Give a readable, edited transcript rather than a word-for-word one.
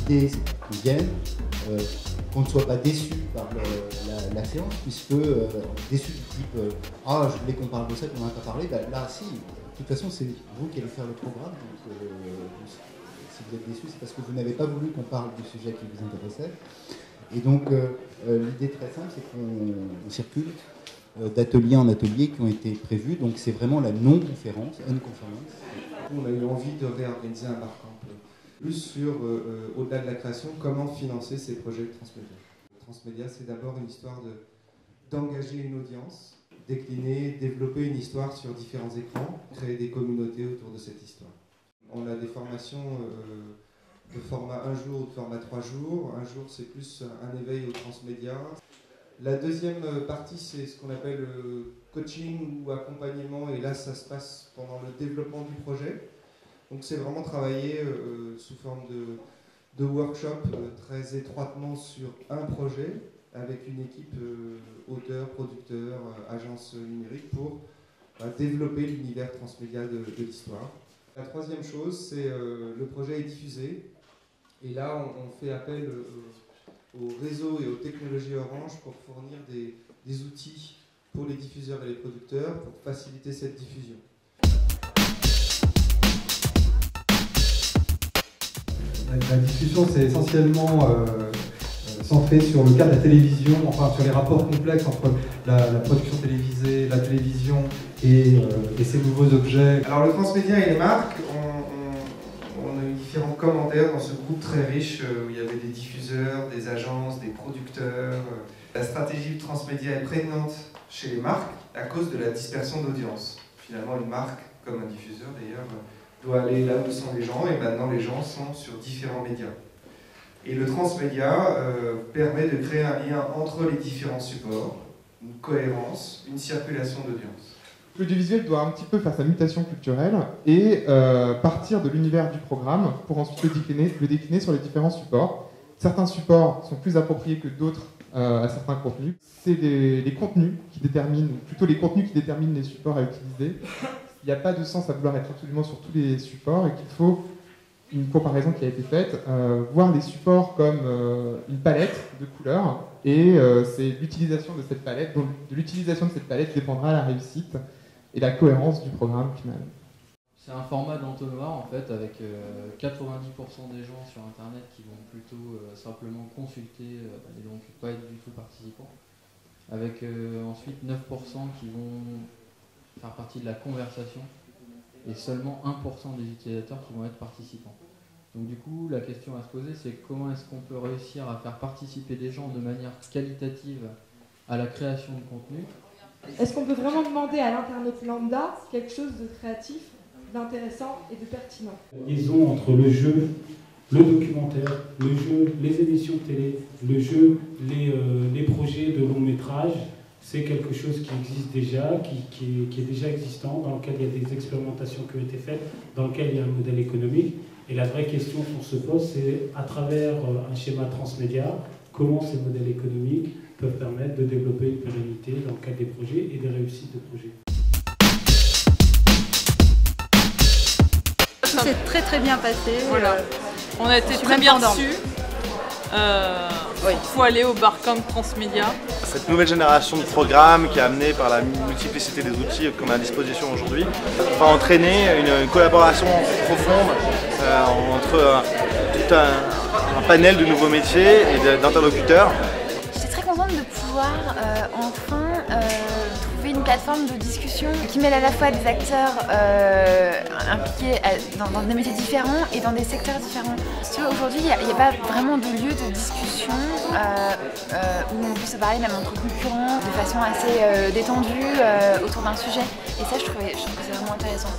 l'idée c'est qu'on vienne, qu'on ne soit pas déçu par la séance, puisque déçu du type ah je voulais qu'on parle de ça, qu'on n'en a pas parlé, bah, là si, de toute façon c'est vous qui allez faire le programme, donc si vous êtes déçu c'est parce que vous n'avez pas voulu qu'on parle du sujet qui vous intéressait. Et donc l'idée très simple c'est qu'on circule d'atelier en atelier qui ont été prévus, donc c'est vraiment la non-conférence, une-conférence. On a eu envie de réorganiser un barcamp plus sur, au-delà de la création, comment financer ces projets transmédia. Transmédia, c'est d'abord une histoire d'engager une audience, décliner, développer une histoire sur différents écrans, créer des communautés autour de cette histoire. On a des formations de format 1 jour ou de format 3 jours. Un jour, c'est plus un éveil au transmédia. La deuxième partie, c'est ce qu'on appelle coaching ou accompagnement, et là, ça se passe pendant le développement du projet. Donc c'est vraiment travailler sous forme de workshop très étroitement sur un projet avec une équipe auteur, producteur, agence numérique pour développer l'univers transmédia de l'histoire. La troisième chose, c'est le projet est diffusé et là on fait appel au réseau et aux technologies Orange pour fournir des outils pour les diffuseurs et les producteurs pour faciliter cette diffusion. La discussion s'est essentiellement centrée sur le cas de la télévision, enfin sur les rapports complexes entre la production télévisée, la télévision et ces nouveaux objets. Alors le transmédia et les marques, on a eu différents commentaires dans ce groupe très riche où il y avait des diffuseurs, des agences, des producteurs. La stratégie transmédia est prégnante chez les marques à cause de la dispersion d'audience. Finalement, une marque, comme un diffuseur d'ailleurs, doit aller là où sont les gens, et maintenant les gens sont sur différents médias. Et le transmédia permet de créer un lien entre les différents supports, une cohérence, une circulation d'audience. L'audiovisuel doit un petit peu faire sa mutation culturelle et partir de l'univers du programme pour ensuite le décliner sur les différents supports. Certains supports sont plus appropriés que d'autres à certains contenus. C'est les contenus qui déterminent, ou plutôt les contenus qui déterminent les supports à utiliser. Il n'y a pas de sens à vouloir être absolument sur tous les supports et qu'il faut une comparaison qui a été faite, voir les supports comme une palette de couleurs et c'est l'utilisation de cette palette, donc de l'utilisation de cette palette dépendra la réussite et la cohérence du programme final. C'est un format d'entonnoir en fait avec 90% des gens sur internet qui vont plutôt simplement consulter et donc pas être du tout participants, avec ensuite 9% qui vont faire partie de la conversation et seulement 1% des utilisateurs qui vont être participants. Donc du coup, la question à se poser, c'est comment est-ce qu'on peut réussir à faire participer des gens de manière qualitative à la création de contenu. Est-ce qu'on peut vraiment demander à l'internaute lambda quelque chose de créatif, d'intéressant et de pertinent? La liaison entre le jeu, le documentaire, le jeu, les émissions de télé, le jeu, les projets de long métrage, c'est quelque chose qui existe déjà, qui est déjà existant, dans lequel il y a des expérimentations qui ont été faites, dans lequel il y a un modèle économique. Et la vraie question qu'on se pose, c'est à travers un schéma transmédia, comment ces modèles économiques peuvent permettre de développer une pérennité dans le cadre des projets et des réussites de projets. Ça s'est très très bien passé. Voilà. On a été très bien reçus. Il faut aller au barcamp transmédia. Cette nouvelle génération de programmes qui est amenée par la multiplicité des outils qu'on a à disposition aujourd'hui va entraîner une collaboration profonde entre tout un panel de nouveaux métiers et d'interlocuteurs. J'étais très contente de pouvoir enfin trouver une plateforme de discussion qui mêle à la fois des acteurs impliqués dans des métiers différents et dans des secteurs différents. Aujourd'hui, il n'y a pas vraiment de lieu de discussion où on peut se parler même entre concurrents de façon assez détendue autour d'un sujet. Et ça, je trouve que c'est vraiment intéressant.